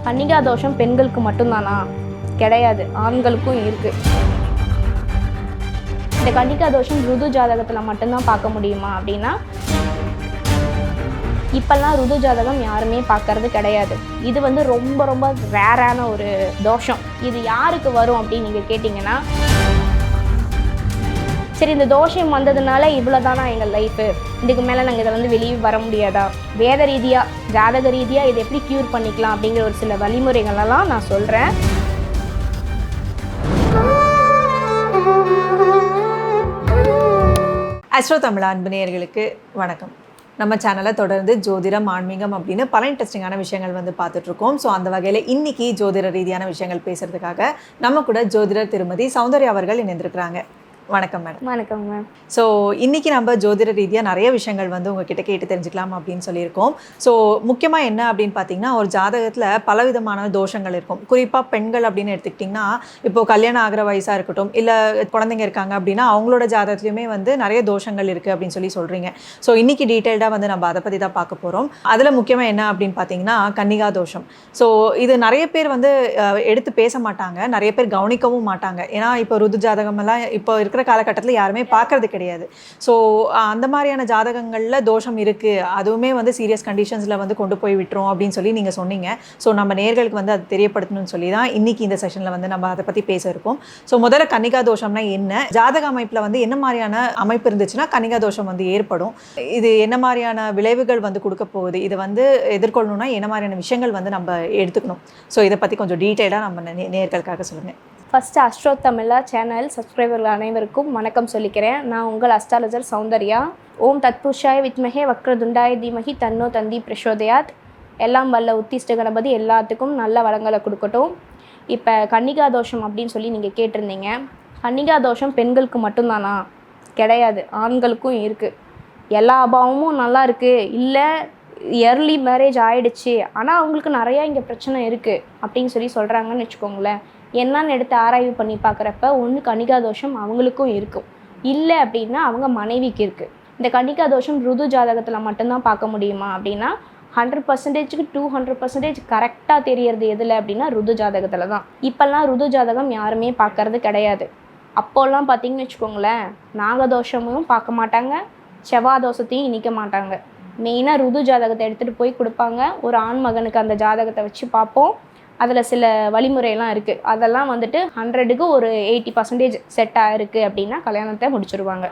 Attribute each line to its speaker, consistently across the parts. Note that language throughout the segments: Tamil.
Speaker 1: கன்னிகா தோஷம் பெண்களுக்கு மட்டும்தானா? கிடையாது, ஆண்களுக்கும் இருக்கு. இந்த கன்னிகா தோஷம் ருது ஜாதகத்தில் மட்டும்தான் பார்க்க முடியுமா அப்படின்னா, இப்பெல்லாம் ருது ஜாதகம் யாருமே பார்க்கறது கிடையாது. இது வந்து ரொம்ப ரொம்ப ரேரான ஒரு தோஷம். இது யாருக்கு வரும் அப்படின்னு நீங்கள் கேட்டிங்கன்னா, சரி இந்த தோஷம் வந்ததுனால இவ்வளோதானா எங்கள் லைஃபு, இதுக்கு மேலே நாங்கள் இதை வந்து வெளியே வர முடியாதா, வேத ரீதியாக ஜாதக ரீதியாக இதை எப்படி க்யூர் பண்ணிக்கலாம் அப்படிங்கிற ஒரு சில வழிமுறைகளெல்லாம் நான் சொல்கிறேன்.
Speaker 2: அஸ்ட்ரோ தமிழ் அன்பு நேயர்களுக்கு வணக்கம். நம்ம சேனலை தொடர்ந்து ஜோதிடம், ஆன்மீகம் அப்படின்னு பல இன்ட்ரெஸ்டிங்கான விஷயங்கள் வந்து பார்த்துட்ருக்கோம். ஸோ அந்த வகையில் இன்றைக்கி ஜோதிட ரீதியான விஷயங்கள் பேசுகிறதுக்காக நம்ம கூட ஜோதிடர் திருமதி சௌந்தர்யா அவர்கள் இணைந்திருக்கிறாங்க. வணக்கம் மேடம்.
Speaker 1: வணக்கம் மேம்.
Speaker 2: ஸோ இன்றைக்கி நம்ம ஜோதிட ரீதியாக நிறைய விஷயங்கள் வந்து உங்ககிட்ட கேட்டு தெரிஞ்சுக்கலாம் அப்படின்னு சொல்லியிருக்கோம். ஸோ முக்கியமாக என்ன அப்படின்னு பார்த்தீங்கன்னா, ஒரு ஜாதகத்தில் பலவிதமான தோஷங்கள் இருக்கும். குறிப்பாக பெண்கள் அப்படின்னு எடுத்துக்கிட்டிங்கன்னா, இப்போது கல்யாணம் ஆகிற வயசாக இருக்கட்டும், இல்லை குழந்தைங்க இருக்காங்க அப்படின்னா அவங்களோட ஜாதகத்துலேயுமே வந்து நிறைய தோஷங்கள் இருக்குது அப்படின்னு சொல்கிறீங்க. ஸோ இன்றைக்கி டீட்டெயில்டாக வந்து நம்ம அதை பற்றி தான் பார்க்க போகிறோம். அதில் முக்கியமாக என்ன அப்படின்னு பார்த்தீங்கன்னா, கன்னிகா தோஷம். ஸோ இது நிறைய பேர் வந்து எடுத்து பேச மாட்டாங்க, நிறைய பேர் கவனிக்கவும் மாட்டாங்க. ஏன்னா இப்போ ருது ஜாதகமெல்லாம் இப்போ இருக்கிற காலகட்டத்தில் யாருமே பார்க்கறது கிடையாது. ஸோ அந்த மாதிரியான ஜாதகங்களில் தோஷம் இருக்குது, அதுவுமே வந்து சீரியஸ் கண்டிஷன்ஸில் வந்து கொண்டு போய் விட்டுரும் அப்படின்னு சொல்லி நீங்கள் சொன்னீங்க. ஸோ நம்ம நேர்களுக்கு வந்து அது தெரியப்படுத்தணும்னு சொல்லி தான் இன்றைக்கி இந்த செஷனில் வந்து நம்ம அதை பற்றி பேச இருக்கோம். ஸோ முதல்ல கன்னிகா தோஷம்னா என்ன, ஜாதக அமைப்பில் வந்து என்ன மாதிரியான அமைப்பு இருந்துச்சுன்னா கன்னிகா தோஷம் வந்து ஏற்படும், இது என்ன மாதிரியான விளைவுகள் வந்து கொடுக்க போகுது, இதை வந்து எதிர்கொள்ளணும்னா என்ன மாதிரியான விஷயங்கள் வந்து நம்ம எடுத்துக்கணும். ஸோ இதை பற்றி கொஞ்சம் டீட்டெயிலாக நம்ம நேர்களுக்காக சொல்லுங்கள்.
Speaker 1: ஃபஸ்ட்டு அஸ்ட்ரோ தமிழா சேனல் சப்ஸ்கிரைபர்கள் அனைவருக்கும் வணக்கம் சொல்லிக்கிறேன். நான் உங்கள் அஸ்ட்ராலஜர் சௌந்தர்யா. ஓம் தத்புருஷாய வித்மஹே வக்ரதுண்டாய தீமஹி தன்னோ தந்தி பிரசோதயாத். எல்லாம் வல்ல உத்திஷ்ட கணபதி எல்லாத்துக்கும் நல்ல வளங்களை கொடுக்கட்டும். இப்போ கன்னிகா தோஷம் அப்படின்னு சொல்லி நீங்கள் கேட்டிருந்தீங்க. கன்னிகா தோஷம் பெண்களுக்கு மட்டும்தானா? கிடையாது, ஆண்களுக்கும் இருக்குது. எல்லா அபாவமும் நல்லா இருக்குது, இல்லை இயர்லி மேரேஜ் ஆகிடுச்சு ஆனால் அவங்களுக்கு நிறையா இங்கே பிரச்சனை இருக்குது அப்படின்னு சொல்கிறாங்கன்னு வச்சுக்கோங்களேன். என்னன்னு எடுத்து ஆராய்வு பண்ணி பார்க்குறப்ப ஒன்று கன்னிகா தோஷம் அவங்களுக்கும் இருக்கும், இல்லை அப்படின்னா அவங்க மனைவிக்கு இருக்குது. இந்த கன்னிகா தோஷம் ருது ஜாதகத்தில் மட்டும்தான் பார்க்க முடியுமா அப்படின்னா, 100%க்கு 200% கரெக்டாக தெரியறது எதில் அப்படின்னா ருது ஜாதகத்தில் தான். இப்போல்லாம் ருது ஜாதகம் யாருமே பார்க்கறது கிடையாது. அப்போல்லாம் பார்த்தீங்கன்னு வச்சுக்கோங்களேன், நாகதோஷமும் பார்க்க மாட்டாங்க, செவ்வாய் தோஷத்தையும் இணைக்க மாட்டாங்க. மெயினாக ருது ஜாதகத்தை எடுத்துகிட்டு போய் கொடுப்பாங்க. ஒரு ஆண் மகனுக்கு அந்த ஜாதகத்தை வச்சு பார்ப்போம். அதில் சில வழிமுறையெல்லாம் இருக்குது. அதெல்லாம் வந்துட்டு 100க்கு ஒரு 80% செட் ஆகிருக்கு அப்படின்னா கல்யாணத்தை முடிச்சுருவாங்க.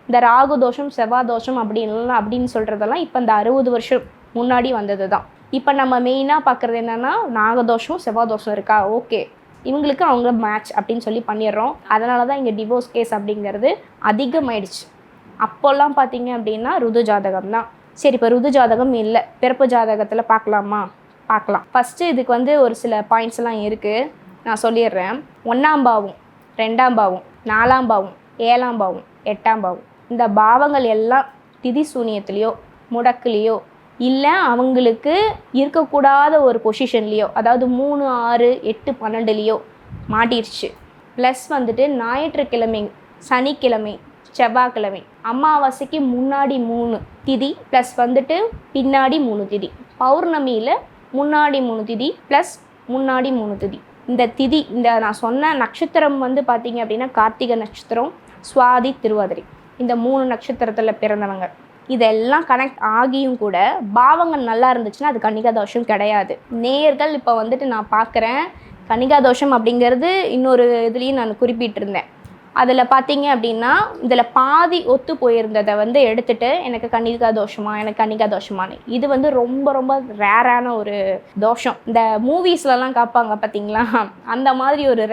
Speaker 1: இந்த ராகு தோஷம், செவ்வாய் தோஷம் அப்படின்னு சொல்கிறதெல்லாம் இப்போ இந்த 60 வருஷம் முன்னாடி வந்தது தான். இப்போ நம்ம மெயினாக பார்க்குறது என்னென்னா, நாகதோஷம் செவ்வாய் தோஷம் இருக்கா, ஓகே இவங்களுக்கு அவங்க மேட்ச் அப்படின்னு சொல்லி பண்ணிடுறோம். அதனால தான் இங்கே டிவோர்ஸ் கேஸ் அப்படிங்கிறது அதிகமாயிடுச்சு. அப்போல்லாம் பார்த்தீங்க அப்படின்னா ருது ஜாதகம் தான். சரி, இப்போ ருது ஜாதகம் இல்லை, பிறப்பு ஜாதகத்தில் பார்க்கலாமா? பார்க்கலாம். ஃபஸ்ட்டு இதுக்கு வந்து ஒரு சில பாயிண்ட்ஸ்லாம் இருக்குது, நான் சொல்லிடுறேன். 1ஆம் பாவம், 2ஆம் பாவம், 4ஆம் பாவம், 7ஆம் பாவம், 8ஆம் பாவம், இந்த பாவங்கள் எல்லாம் திதி சூனியத்துலேயோ முடக்குலேயோ இல்லை அவங்களுக்கு இருக்கக்கூடாத ஒரு பொசிஷன்லேயோ, அதாவது 3, 6, 8, 12லேயோ மாட்டிருச்சு. ப்ளஸ் வந்துட்டு ஞாயிற்றுக்கிழமை, சனிக்கிழமை, செவ்வாய்க்கிழமை, அமாவாசைக்கு முன்னாடி 3 திதி ப்ளஸ் வந்துட்டு பின்னாடி 3 திதி, பௌர்ணமியில் முன்னாடி 3 திதி ப்ளஸ் முன்னாடி 3 திதி. இந்த திதி, இந்த நான் சொன்ன நட்சத்திரம் வந்து பார்த்திங்க அப்படின்னா கார்த்திகை நட்சத்திரம், சுவாதி, திருவாதிரை, இந்த 3 நட்சத்திரத்தில் பிறந்தவங்க. இதெல்லாம் கனெக்ட் ஆகியும் கூட பாவங்கள் நல்லா இருந்துச்சுன்னா அது கன்னிகா தோஷம் கிடையாது. நேயர்கள் இப்போ வந்துட்டு நான் பார்க்குறேன், கன்னிகா தோஷம் அப்படிங்கிறது இன்னொரு இதுலேயும் நான் குறிப்பிட்டிருந்தேன். அதில் பார்த்தீங்க அப்படின்னா இதில் பாதி ஒத்து போயிருந்ததை வந்து எடுத்துகிட்டு எனக்கு கன்னிகா தோஷமா, எனக்கு கன்னிகா தோஷமானு, இது வந்து ரொம்ப ரொம்ப ரேரான ஒரு தோஷம். இந்த மூவிஸ்லலாம் காப்பாங்க பார்த்தீங்களா, அந்த மாதிரி ஒரு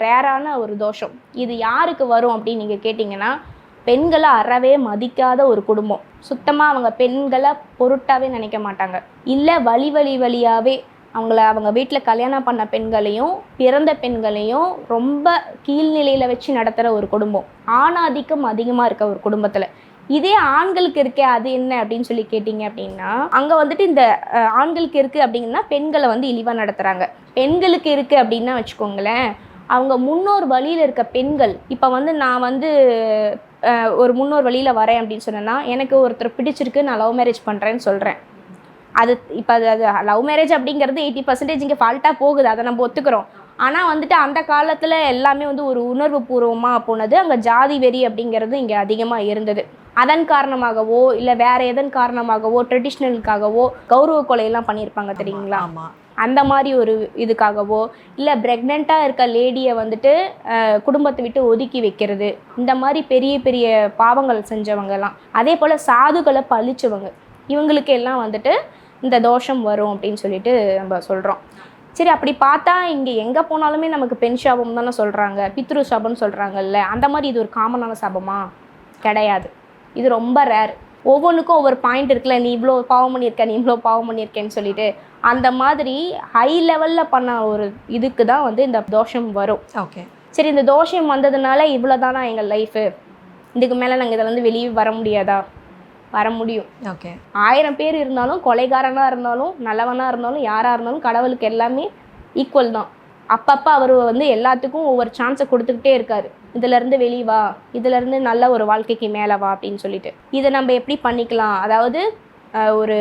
Speaker 1: ரேரான ஒரு தோஷம். இது யாருக்கு வரும் அப்படின்னு நீங்கள் கேட்டிங்கன்னா, பெண்களை அறவே மதிக்காத ஒரு குடும்பம், சுத்தமாக அவங்க பெண்களை பொருட்டாவே நினைக்க மாட்டாங்க, இல்லை வழியாகவே அவங்க வீட்டில் கல்யாணம் பண்ண பெண்களையும் பிறந்த பெண்களையும் ரொம்ப கீழ்நிலையில் வச்சு நடத்துகிற ஒரு குடும்பம், ஆணாதிக்கம் அதிகமாக இருக்க ஒரு குடும்பத்தில். இதே ஆண்களுக்கு இருக்கே அது என்ன அப்படின்னு சொல்லி கேட்டிங்க அப்படின்னா, அங்கே வந்துட்டு இந்த ஆண்களுக்கு இருக்குது அப்படிங்கன்னா பெண்களை வந்து இழிவாக நடத்துகிறாங்க. பெண்களுக்கு இருக்குது அப்படின்னா வச்சுக்கோங்களேன், அவங்க முன்னோர் வழியில் இருக்க பெண்கள், இப்போ வந்து நான் வந்து ஒரு முன்னோர் வழியில் வரேன் அப்படின்னு சொன்னேன்னா, எனக்கு ஒருத்தர் பிடிச்சிருக்கு, நான் லவ் மேரேஜ் பண்ணுறேன்னு சொல்கிறேன். அது இப்போ அது லவ் மேரேஜ் அப்படிங்கிறது 80% இங்கே ஃபால்ட்டாக போகுது, அதை நம்ம ஒத்துக்கிறோம். ஆனால் வந்துட்டு அந்த காலத்தில் எல்லாமே வந்து ஒரு உணர்வு பூர்வமாக போனது. அங்கே ஜாதி வெறி அப்படிங்கிறது இங்கே அதிகமாக இருந்தது. அதன் காரணமாகவோ இல்லை வேறு எதன் காரணமாகவோ ட்ரெடிஷ்னலுக்காகவோ கௌரவ கொலையெல்லாம் பண்ணியிருப்பாங்க தெரியுங்களா? அந்த மாதிரி ஒரு இதுக்காகவோ இல்லை ப்ரெக்னெண்ட்டாக இருக்க லேடியை வந்துட்டு குடும்பத்தை விட்டு ஒதுக்கி வைக்கிறது, இந்த மாதிரி பெரிய பெரிய பாவங்கள் செஞ்சவங்கலாம். அதே போல் சாதுக்களை பழிச்சவங்க, இவங்களுக்கு எல்லாம் வந்துட்டு இந்த தோஷம் வரும் அப்படின்னு சொல்லிட்டு நம்ம சொல்கிறோம். சரி, அப்படி பார்த்தா இங்கே எங்கே போனாலுமே நமக்கு பெண் சாபம் தானே சொல்கிறாங்க, பித்ரு சாபம்னு சொல்கிறாங்கல்ல. அந்த மாதிரி இது ஒரு காமனான சாபமா? கிடையாது. இது ரொம்ப ரேர். ஒவ்வொன்றுக்கும் ஒவ்வொரு பாயிண்ட் இருக்குல்ல, நீ இவ்வளோ பாவம் பண்ணியிருக்க, நீ இவ்வளோ பாவம் பண்ணியிருக்கேன்னு சொல்லிட்டு. அந்த மாதிரி ஹை லெவலில் பண்ண ஒரு இதுக்கு தான் வந்து இந்த தோஷம் வரும்.
Speaker 2: ஓகே,
Speaker 1: சரி, இந்த தோஷம் வந்ததுனால இவ்வளோ தானா எங்கள் லைஃபு, இதுக்கு மேலே நாங்கள் இதில் வந்து வெளியே வர முடியாதா? வர முடியும்.
Speaker 2: ஓகே,
Speaker 1: 1000 பேர் இருந்தாலும், கொலைகாரனாக இருந்தாலும், நல்லவனாக இருந்தாலும், யாராக இருந்தாலும் கடவுளுக்கு எல்லாமே ஈக்குவல் தான். அப்பப்போ அவர் வந்து எல்லாத்துக்கும் ஒவ்வொரு சான்ஸை கொடுத்துக்கிட்டே இருக்காரு. இதிலேருந்து வெளியே வா, இதிலேருந்து நல்ல ஒரு வாழ்க்கைக்கு மேலே வா அப்படின்னு சொல்லிட்டு. இதை நம்ம எப்படி பண்ணிக்கலாம், அதாவது ஒரு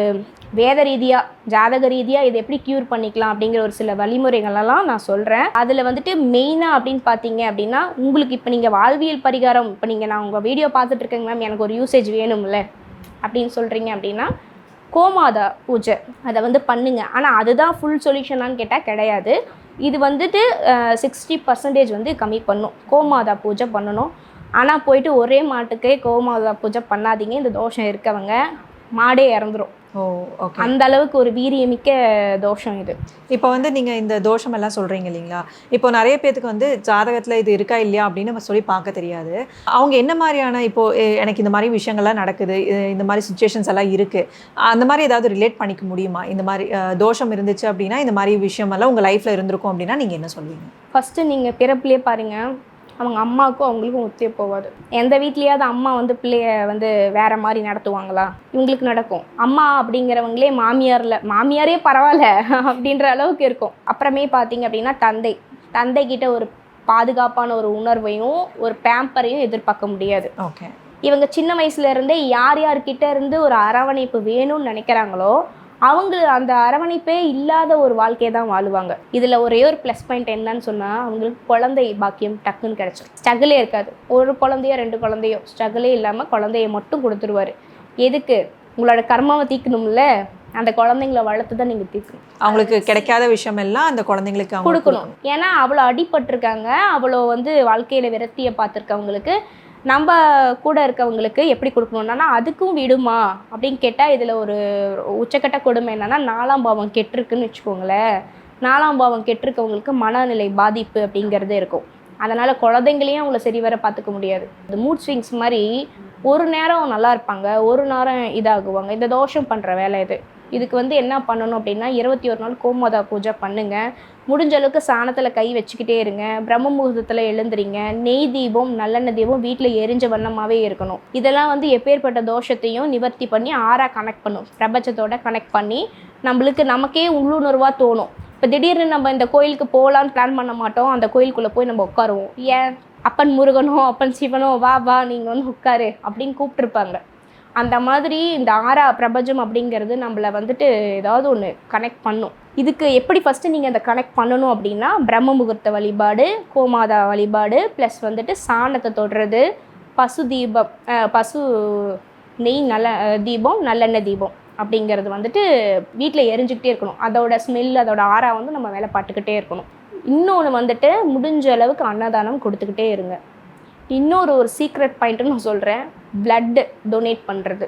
Speaker 1: வேத ரீதியாக ஜாதக ரீதியாக இதை எப்படி க்யூர் பண்ணிக்கலாம் அப்படிங்கிற ஒரு சில வழிமுறைகளெல்லாம் நான் சொல்கிறேன். அதில் வந்துட்டு மெயினாக அப்படின்னு பார்த்தீங்க அப்படின்னா, உங்களுக்கு இப்போ நீங்கள் வாழ்வியல் பரிகாரம், இப்போ நீங்கள் நான் உங்கள் வீடியோ பார்த்துட்டு இருக்கேங்க மேம், எனக்கு ஒரு யூசேஜ் வேணும்ல அப்படின்னு சொல்கிறீங்க அப்படின்னா, கோமாதா பூஜை அதை வந்து பண்ணுங்க. ஆனால் அதுதான் ஃபுல் சொல்யூஷனான்னு கேட்டால் கிடையாது. இது வந்துட்டு 60% வந்து கம்மி பண்ணும். கோமாதா பூஜை பண்ணணும். ஆனால் போயிட்டு ஒரே மாட்டுக்கே கோமாதா பூஜை பண்ணாதீங்க. இந்த தோஷம் இருக்கவங்க மாடே இறந்துரும். அந்த அளவுக்கு ஒரு வீரியமிக்க தோஷம் இது.
Speaker 2: இப்போ வந்து நீங்கள் இந்த தோஷம் எல்லாம் சொல்கிறீங்க இல்லைங்களா, இப்போ நிறைய பேருக்கு வந்து ஜாதகத்தில் இது இருக்கா இல்லையா அப்படின்னு நம்ம சொல்லி பார்க்க தெரியாது. அவங்க என்ன மாதிரியான, இப்போது எனக்கு இந்த மாதிரி விஷயங்கள்லாம் நடக்குது, இந்த மாதிரி சுச்சுவேஷன்ஸ் எல்லாம் இருக்குது, அந்த மாதிரி ஏதாவது ரிலேட் பண்ணிக்க முடியுமா? இந்த மாதிரி தோஷம் இருந்துச்சு அப்படின்னா, இந்த மாதிரி விஷயமெல்லாம் உங்கள் லைஃப்பில் இருந்திருக்கும் அப்படின்னா நீங்கள் என்ன சொல்வீங்க?
Speaker 1: ஃபஸ்ட்டு நீங்கள் பிறப்புலேயே பாருங்கள், அவங்க அம்மாவுக்கும் அவங்களுக்கும் ஒத்தே போகாது. எந்த வீட்லேயாவது அம்மா வந்து பிள்ளைய வந்து வேறு மாதிரி நடத்துவாங்களா? இவங்களுக்கு நடக்கும். அம்மா அப்படிங்கிறவங்களே மாமியாரே பரவாயில்ல அப்படின்ற அளவுக்கு இருக்கும். அப்புறமே பார்த்தீங்க அப்படின்னா தந்தைக்கிட்ட ஒரு பாதுகாப்பான ஒரு உணர்வையும் ஒரு பேம்பரையும் எதிர்பார்க்க முடியாது.
Speaker 2: ஓகே,
Speaker 1: இவங்க சின்ன வயசுலேருந்தே யார்கிட்ட இருந்து ஒரு அரவணைப்பு வேணும்னு நினைக்கிறாங்களோ அவங்க அந்த அரவணைப்பே இல்லாத ஒரு வாழ்க்கையை தான் வாழுவாங்க. இதில் ஒரே ஒரு ப்ளஸ் பாயிண்ட் என்னன்னு சொன்னால், அவங்களுக்கு குழந்தை பாக்கியம் டக்குன்னு கிடச்சிடும். ஸ்ட்ரகிளே இருக்காது. ஒரு குழந்தையோ 2 குழந்தையோ ஸ்ட்ரகிளே இல்லாமல் குழந்தைய மட்டும் கொடுத்துருவார். எதுக்கு? உங்களோட கர்மாவை தீர்க்கணும்ல, அந்த குழந்தைங்களை வளர்த்து தான் நீங்கள் தீர்க்கணும்.
Speaker 2: அவங்களுக்கு கிடைக்காத விஷயம் எல்லாம் அந்த குழந்தைங்களுக்கு
Speaker 1: கொடுக்கணும். ஏன்னா அவ்வளோ அடிபட்டிருக்காங்க, அவ்வளோ வந்து வாழ்க்கையில் விரக்தியை பார்த்துருக்கவங்களுக்கு நம்ம கூட இருக்கவங்களுக்கு எப்படி கொடுக்கணுன்னா, அதுக்கும் விடுமா அப்படின்னு கேட்டால், இதில் ஒரு உச்சக்கட்ட கொடுமை என்னென்னா, 4ஆம் பாவம் கெட்டிருக்குன்னு வச்சுக்கோங்களேன். 4ஆம் பாவம் கெட்டிருக்கவங்களுக்கு மனநிலை பாதிப்பு அப்படிங்கிறதே இருக்கும். அதனால் குழந்தைங்களையும் அவங்கள சரிவர பார்த்துக்க முடியாது. இந்த மூட் ஸ்விங்ஸ் மாதிரி ஒரு நேரம் நல்லா இருப்பாங்க, ஒரு நேரம் இதாகுவாங்க. இந்த தோஷம் பண்ணுற வேலை இது. இதுக்கு வந்து என்ன பண்ணணும் அப்படின்னா, 21 நாள் கோமாதா பூஜை பண்ணுங்கள். முடிஞ்ச அளவுக்கு சாணத்தில் கை வச்சுக்கிட்டே இருங்க. பிரம்ம முகூர்த்தத்தில் எழுந்துறீங்க. நெய் தீபம், நல்லெண்ணெய் தீபம் வீட்டில் எரிஞ்ச வண்ணமாகவே இருக்கணும். இதெல்லாம் வந்து எப்பேற்பட்ட தோஷத்தையும் நிவர்த்தி பண்ணி கனெக்ட் பண்ணும், பிரபஞ்சத்தோட கனெக்ட் பண்ணி நமக்கே உள்ளுணர்வாக தோணும். இப்போ திடீர்னு நம்ம இந்த கோயிலுக்கு போகலான்னு பிளான் பண்ண மாட்டோம், அந்த கோயிலுக்குள்ளே போய் நம்ம உட்காருவோம். ஏன்? அப்பன் முருகனோ அப்பன் சிவனோ வா வா நீங்கள் வந்து உட்காரு அப்படின்னு கூப்பிட்டுருப்பாங்க. அந்த மாதிரி இந்த பிரபஞ்சம் அப்படிங்கிறது நம்மளை வந்துட்டு ஏதாவது ஒன்று கனெக்ட் பண்ணும். இதுக்கு எப்படி ஃபஸ்ட்டு நீங்கள் அந்த கனெக்ட் பண்ணணும் அப்படின்னா, பிரம்ம முகூர்த்த வழிபாடு, கோமாதா வழிபாடு, ப்ளஸ் வந்துட்டு சாணத்தை தொடுறது, பசு நெய் தீபம், நல்லெண்ணெய் தீபம் அப்படிங்கிறது வந்துட்டு வீட்டில் எரிஞ்சுக்கிட்டே இருக்கணும். அதோட ஸ்மெல், அதோட வந்து நம்ம மேலே பட்டுக்கிட்டே இருக்கணும். இன்னொன்று வந்துட்டு முடிஞ்ச அளவுக்கு அன்னதானம் கொடுத்துக்கிட்டே இருங்க. இன்னொரு சீக்ரெட் பாயிண்ட்டுன்னு நான் சொல்கிறேன், பிளட்டு டொனேட் பண்ணுறது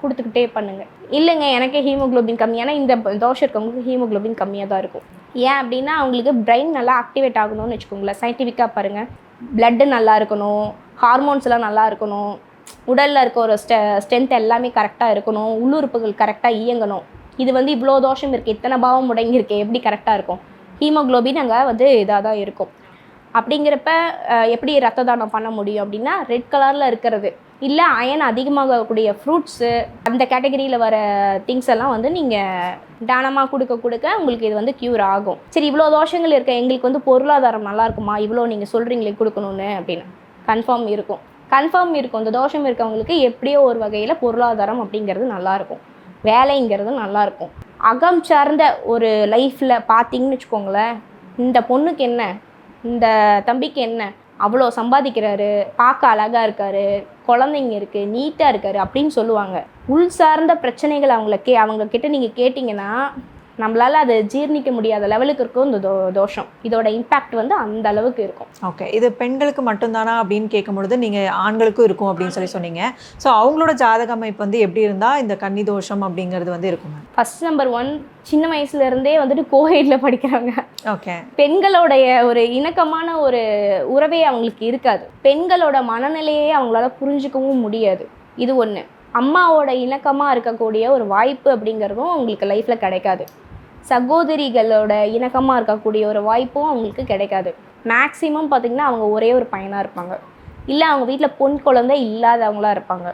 Speaker 1: கொடுத்துக்கிட்டே பண்ணுங்கள். இல்லைங்க எனக்கே ஹீமோக்ளோபின் கம்மி, ஏன்னா இந்த தோஷம் இருக்கவங்களுக்கு ஹீமோக்ளோபின் கம்மியாக தான் இருக்கும். ஏன் அப்படின்னா அவங்களுக்கு பிரெயின் நல்லா ஆக்டிவேட் ஆகணும்னு வச்சுக்கோங்களேன். சயின்டிஃபிக்காக பாருங்கள், பிளட்டு நல்லா இருக்கணும், ஹார்மோன்ஸ் எல்லாம் நல்லா இருக்கணும், உடலில் இருக்க ஒரு ஸ்ட்ரென்த் எல்லாமே கரெக்டாக இருக்கணும், உள்ளுறுப்புகள் கரெக்டாக இயங்கணும். இது வந்து இவ்வளோ தோஷம் இருக்குது, இத்தனை பாவம் முடங்கியிருக்கே, எப்படி கரெக்டாக இருக்கும்? ஹீமோக்ளோபின் அங்கே வந்து இதாக தான் இருக்கும். அப்படிங்கிறப்ப எப்படி ரத்த தானம் பண்ண முடியும் அப்படின்னா, ரெட் கலரில் இருக்கிறது இல்லை அயன் அதிகமாகக்கூடிய ஃப்ரூட்ஸு, அந்த கேட்டகரியில் வர திங்ஸ் எல்லாம் வந்து நீங்கள் தானமாக கொடுக்க உங்களுக்கு இது வந்து க்யூர் ஆகும். சரி, இவ்வளோ தோஷங்கள் இருக்க எங்களுக்கு வந்து பொருளாதாரம் நல்லா இருக்குமா, இவ்வளோ நீங்கள் சொல்கிறீங்களே கொடுக்கணுன்னு அப்படின்னு? கன்ஃபார்ம் இருக்கும். இந்த தோஷம் இருக்கவங்களுக்கு எப்படியோ ஒரு வகையில் பொருளாதாரம் அப்படிங்கிறது நல்லாயிருக்கும், வேலைங்கிறது நல்லாயிருக்கும். அகம் சார்ந்த ஒரு லைஃப்பில் பார்த்தீங்கன்னு வச்சுக்கோங்களேன், இந்த பொண்ணுக்கு என்ன, இந்த தம்பிக்கு என்ன, அவ்வளோ சம்பாதிக்கிறாரு, பார்க்க அழகாக இருக்காரு, குழந்தைங்க இருக்குது, நீட்டாக இருக்காரு அப்படின்னு சொல்லுவாங்க. உள் சார்ந்த பிரச்சனைகள் அவங்க கிட்ட நீங்கள் கேட்டிங்கன்னா நம்மளால் அதை ஜீர்ணிக்க முடியாத லெவலுக்கு இருக்கும் இந்த தோஷம். இதோட இம்பேக்ட் வந்து அந்த அளவுக்கு இருக்கும்.
Speaker 2: ஓகே, இது பெண்களுக்கு மட்டும்தானா அப்படின்னு கேட்கும்பொழுது நீங்கள் ஆண்களுக்கும் இருக்கும் அப்படின்னு சொன்னீங்க. ஸோ அவங்களோட ஜாதக அமைப்பு வந்து எப்படி இருந்தால் இந்த கன்னி தோஷம் அப்படிங்கிறது வந்து இருக்குங்க?
Speaker 1: ஃபர்ஸ்ட் நம்பர் 1, சின்ன வயசுலேருந்தே வந்துட்டு கோஹெட்டில் படிக்கிறாங்க.
Speaker 2: ஓகே,
Speaker 1: பெண்களுடைய ஒரு இணக்கமான ஒரு உறவே அவங்களுக்கு இருக்காது. பெண்களோட மனநிலையே அவங்களால புரிஞ்சுக்கவும் முடியாது. இது ஒன்று. அம்மாவோட இணக்கமாக இருக்கக்கூடிய ஒரு வாய்ப்பு அப்படிங்கிறதும் அவங்களுக்கு லைஃப்பில் கிடைக்காது. சகோதரிகளோட இணக்கமாக இருக்கக்கூடிய ஒரு வாய்ப்பும் அவங்களுக்கு கிடைக்காது. மேக்ஸிமம் பார்த்திங்கன்னா அவங்க ஒரே ஒரு பையனாக இருப்பாங்க, இல்லை அவங்க வீட்டில் பொன் குழந்தை இல்லாதவங்களாக இருப்பாங்க.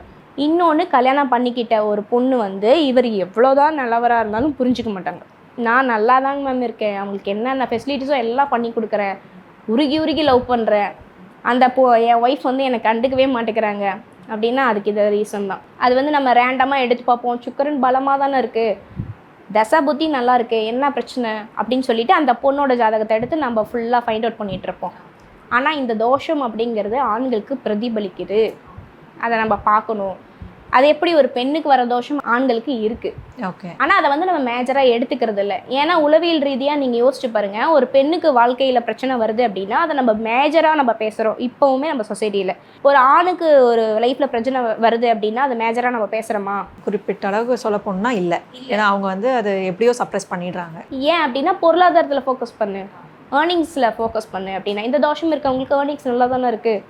Speaker 1: இன்னொன்று, கல்யாணம் பண்ணிக்கிட்ட ஒரு பொண்ணு வந்து இவர் எவ்வளோதான் நல்லவராக இருந்தாலும் புரிஞ்சிக்க மாட்டாங்க. நான் நல்லா தாங்க மேம் இருக்கேன், அவங்களுக்கு என்னென்ன ஃபெசிலிட்டிஸோ எல்லாம் பண்ணி கொடுக்குறேன், உருகி லவ் பண்ணுறேன், அந்த என் ஒய்ஃப் வந்து என்னை கண்டுக்கவே மாட்டேங்கிறாங்க அப்படின்னா அதுக்கு இது ரீசன் தான். அது வந்து நம்ம ரேண்டமாக எடுத்து பார்ப்போம், சுக்கரன் பலமாக தானே இருக்குது, தசா புத்தி நல்லா இருக்கு, என்ன பிரச்சனை அப்படின்னு சொல்லிட்டு அந்த பொண்ணோட ஜாதகத்தை எடுத்து நம்ம ஃபுல்லாக ஃபைண்ட் அவுட் பண்ணிகிட்ருப்போம். ஆனால் இந்த தோஷம் அப்படிங்கிறது ஆண்களுக்கு பிரதிபலிக்குது, அதை நம்ம பார்க்கணும். அது எப்படி ஒரு பெண்ணுக்கு வர தோஷம் ஆண்களுக்கு இருக்குது.
Speaker 2: ஓகே,
Speaker 1: ஆனால் அதை வந்து நம்ம மேஜராக எடுத்துக்கிறது இல்லை. ஏன்னா உளவியல் ரீதியாக நீங்கள் யோசிச்சு பாருங்கள், ஒரு பெண்ணுக்கு வாழ்க்கையில் பிரச்சனை வருது அப்படின்னா அதை நம்ம மேஜராக நம்ம பேசுகிறோம். இப்போவுமே நம்ம சொசைட்டியில் ஒரு ஆணுக்கு ஒரு லைஃப்பில் பிரச்சனை வருது அப்படின்னா அது மேஜராக நம்ம பேசுகிறோமா?
Speaker 2: குறிப்பிட்ட அளவுக்கு சொல்ல போனால் இல்லை. ஏன்னா அவங்க வந்து அதை எப்படியோ சப்ரெஸ் பண்ணிடுறாங்க.
Speaker 1: ஏன் அப்படின்னா பொருளாதாரத்தில் ஃபோக்கஸ் பண்ணு, ஏர்னிங்ஸில் ஃபோக்கஸ் பண்ணு அப்படின்னா இந்த தோஷம் இருக்கவங்களுக்கு ஏர்னிங்ஸ் நல்லா தானே இருக்குது.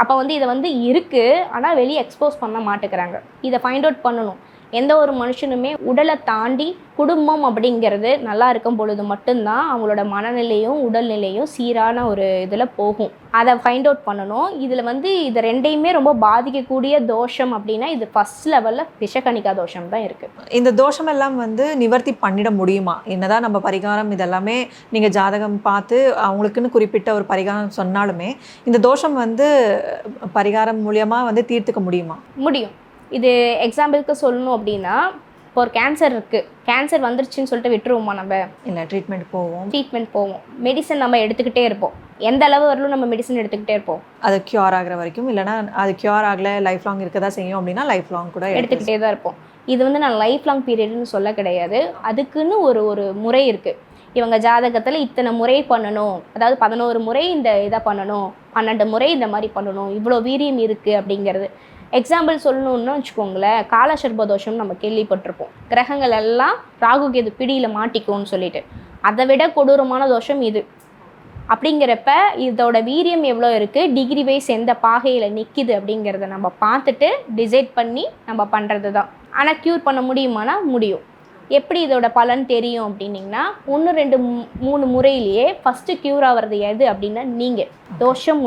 Speaker 1: அப்போ வந்து இதை வந்து இருக்குது, ஆனால் வெளியே எக்ஸ்போஸ் பண்ண மாட்டேங்கிறாங்க. இதை ஃபைண்ட் அவுட் பண்ணணும். எந்த ஒரு மனுஷனுமே உடலை தாண்டி குடும்பம் அப்படிங்கிறது நல்லா இருக்கும் பொழுது மட்டும்தான் அவங்களோட மனநிலையும் உடல்நிலையும் சீரான ஒரு இதில் போகும். அதை ஃபைண்ட் அவுட் பண்ணணும். இதில் வந்து இது ரெண்டையுமே ரொம்ப பாதிக்கக்கூடிய தோஷம் அப்படின்னா இது ஃபர்ஸ்ட் லெவலில் விஷகணிகா தோஷம் தான் இருக்குது.
Speaker 2: இந்த தோஷம் எல்லாம் வந்து நிவர்த்தி பண்ணிட முடியுமா? என்னதான் நம்ம பரிகாரம் இதெல்லாமே நீங்கள் ஜாதகம் பார்த்து அவங்களுக்குன்னு குறிப்பிட்ட ஒரு பரிகாரம் சொன்னாலுமே இந்த தோஷம் வந்து பரிகாரம் மூலியமாக வந்து தீர்த்துக்க முடியுமா?
Speaker 1: முடியும். இது எக்ஸாம்பிளுக்கு சொல்லணும் அப்படின்னா, இப்போ ஒரு கேன்சர் இருக்குது, கேன்சர் வந்துருச்சுன்னு சொல்லிட்டு விட்டுருவோமா? நம்ம
Speaker 2: இல்லை, ட்ரீட்மெண்ட் போவோம்,
Speaker 1: மெடிசன் நம்ம எடுத்துக்கிட்டே இருப்போம். எந்த அளவு வரலும் நம்ம மெடிசன் எடுத்துக்கிட்டே இருப்போம்,
Speaker 2: அது க்யூர் ஆகிற வரைக்கும். இல்லைனா அது க்யூர் ஆகலை, லைஃப் லாங் இருக்க தான் செய்யும் அப்படின்னா லைஃப் லாங் கூட
Speaker 1: எடுத்துக்கிட்டே தான் இருப்போம். இது வந்து நான் லைஃப் லாங் பீரியட்னு சொல்ல கிடையாது. அதுக்குன்னு ஒரு முறை இருக்குது. இவங்க ஜாதகத்தில் இத்தனை முறை பண்ணணும், அதாவது 11 முறை இந்த இதை பண்ணணும், 12 முறை இந்த மாதிரி பண்ணணும், இவ்வளோ வீரியம் இருக்குது அப்படிங்கிறது. எக்ஸாம்பிள் சொல்லணுன்னு வச்சுக்கோங்களேன், காலசர்ப தோஷம் நம்ம கேள்விப்பட்டிருப்போம். கிரகங்கள் எல்லாம் ராகு கேது பிடியில் மாட்டிக்கும்னு சொல்லிட்டு, அதை விட கொடூரமான தோஷம் இது. அப்படிங்கிறப்ப இதோட வீரியம் எவ்வளோ இருக்குது, டிகிரி வைஸ் எந்த பாகையில் நிற்கிது அப்படிங்கிறத நம்ம பார்த்துட்டு டிசைட் பண்ணி நம்ம பண்ணுறது தான். ஆனால் க்யூர் பண்ண முடியுமானா முடியும். எப்படி இதோட பலன் தெரியும் அப்படின்னிங்கன்னா, 1, 2, 3 முறையிலேயே ஃபஸ்ட்டு க்யூர் ஆகிறது எது அப்படின்னா நீங்கள் தோஷம்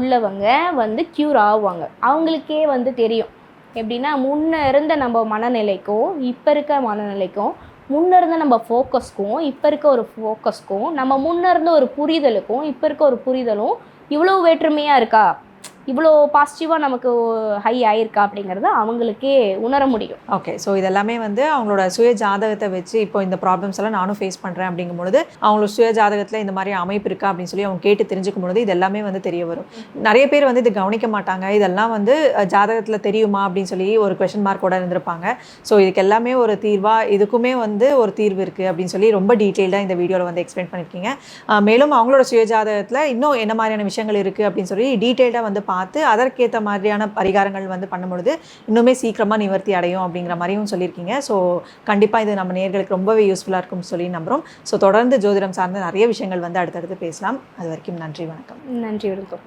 Speaker 1: உள்ளவங்க வந்து க்யூர் ஆகுவாங்க. அவங்களுக்கே வந்து தெரியும். எப்படின்னா முன்ன இருந்த நம்ம மனநிலைக்கும் இப்போ இருக்க மனநிலைக்கும், முன்ன இருந்த நம்ம ஃபோக்கஸ்க்கும் இப்போ இருக்க ஒரு ஃபோக்கஸ்க்கும், நம்ம முன்ன இருந்த ஒரு புரிதலுக்கும் இப்போ இருக்க ஒரு புரிதலும் இவ்வளோ வேற்றுமையாக இருக்கா, இவ்வளோ பாசிட்டிவாக நமக்கு ஹை ஆயிருக்கா அப்படிங்கிறத அவங்களுக்கே உணர முடியும்.
Speaker 2: ஓகே, ஸோ இதெல்லாமே வந்து அவங்களோட சுய ஜாதகத்தை வச்சு இப்போ இந்த ப்ராப்ளம்ஸ் எல்லாம் நானும் ஃபேஸ் பண்ணுறேன் அப்படிங்கும்பொழுது அவங்களோட சுய ஜாதகத்தில் இந்த மாதிரி அமைப்பு இருக்கா அப்படின்னு சொல்லி அவங்க கேட்டு தெரிஞ்சுக்கும் பொழுது இது எல்லாமே வந்து தெரிய வரும். நிறைய பேர் வந்து இது கவனிக்க மாட்டாங்க, இதெல்லாம் வந்து ஜாதகத்தில் தெரியுமா அப்படின்னு சொல்லி ஒரு கொஷின் மார்க்கோட இருந்திருப்பாங்க. ஸோ இதுக்கு எல்லாமே ஒரு தீர்வாக, இதுக்குமே வந்து ஒரு தீர்வு இருக்குது அப்படின்னு சொல்லி ரொம்ப டீட்டெயில்டாக இந்த வீடியோவில் வந்து எக்ஸ்பிளைன் பண்ணியிருக்கீங்க. மேலும் அவங்களோட சுய ஜாதகத்தில் இன்னும் என்ன மாதிரியான விஷயங்கள் இருக்குது அப்படின்னு சொல்லி டீட்டெயில்டாக வந்து பார்த்து அதற்கேற்ற மாதிரியான பரிகாரங்கள் வந்து பண்ணும்பொழுது இன்னுமே சீக்கிரமாக நிவர்த்தி அடையும் அப்படிங்கிற மாதிரியும் சொல்லியிருக்கீங்க. ஸோ கண்டிப்பாக இது நம்ம நேயர்களுக்கு ரொம்பவே யூஸ்ஃபுல்லாக இருக்கும்னு சொல்லி நம்புகிறோம். ஸோ தொடர்ந்து ஜோதிடம் சார்ந்த நிறைய விஷயங்கள் வந்து அடுத்தடுத்து பேசலாம். அது வரைக்கும் நன்றி, வணக்கம்.
Speaker 1: நன்றி, வணக்கம்.